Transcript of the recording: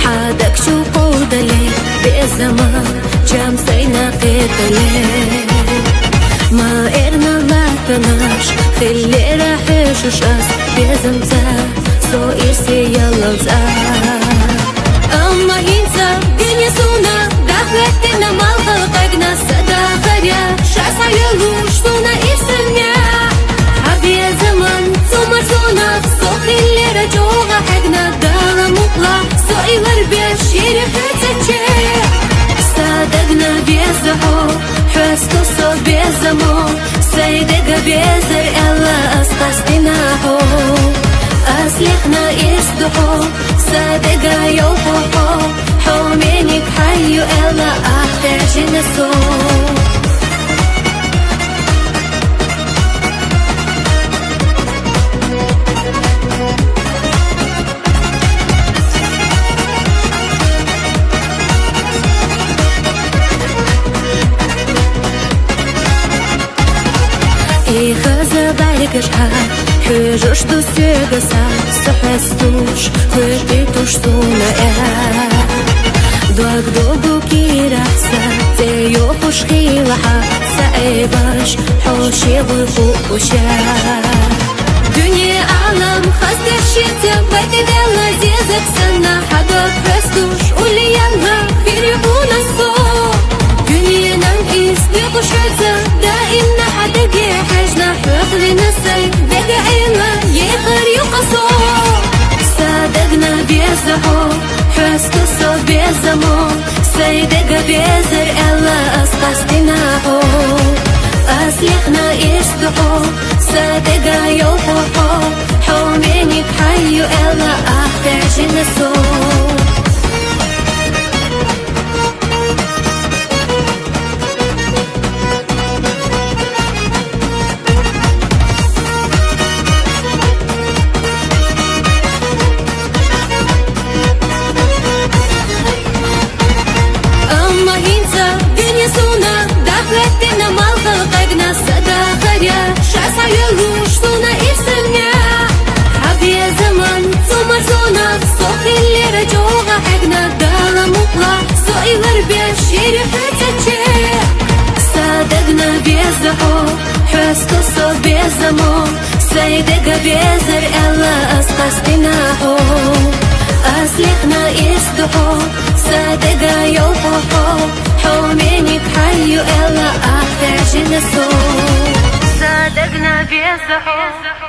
حادك شو قودلي بزمان جام سينا قتلي ما إرنا لا تناش خلي راح شوشاس بزمزار سو إرسي يلا وزار أما هينسا دنيا سونا داخلتنا مال خلقنا سدا خريا شاسع يلوش سونا إرسنيا حبي زمان سومر سونا سو خلي رجوها حقنا دارا مطلع سوئي بيشير حتتشي صادقنا بيزحو حستو صو بيزمو سيدق بيزر إلا أسقستناهو أسلحنا يصدحو صادقا يوحوحو حومينك حيو إلا أحتاج نسو خذا بالك شحال حجوش دوسيقسا سحستوش خربيتوش سونا دوك دوبو كي رحسا تيو خوش خيلحا سايباش حوشي وفوقوشا دنيا عالم خاصة شيتا بيتي ديلا زيزك سنة حدوك خستوش قولي يلا خير يبونا الصوت دنيا ننقيس بيقوش عزا دائما حدقي حجنا حقلي نسي دقائنا يخر يقصو صادقنا بيزحو حستو صو بيزمو سيدق بيزر إلا أسقستناهو أسلحنا يصدحو صادقا يوحوحو حومينك حيو إلا أحتاج نسو داخلتنا مال خلقنا سدا خريا شاسع يلوش سونا إرسلنا حبي زمان سومر سونا صوخي اللي رجوها حقنا دارا مطلع سوئي وربيش يري حتتشي صادقنا بيزحو حستو صو بيزمو سيدق بيزر إلا أسقستناهو أسلحنا يصدحو صادقا يوحوحو حومينك حيو إلا أحتاج نسو صادقنا بيزحو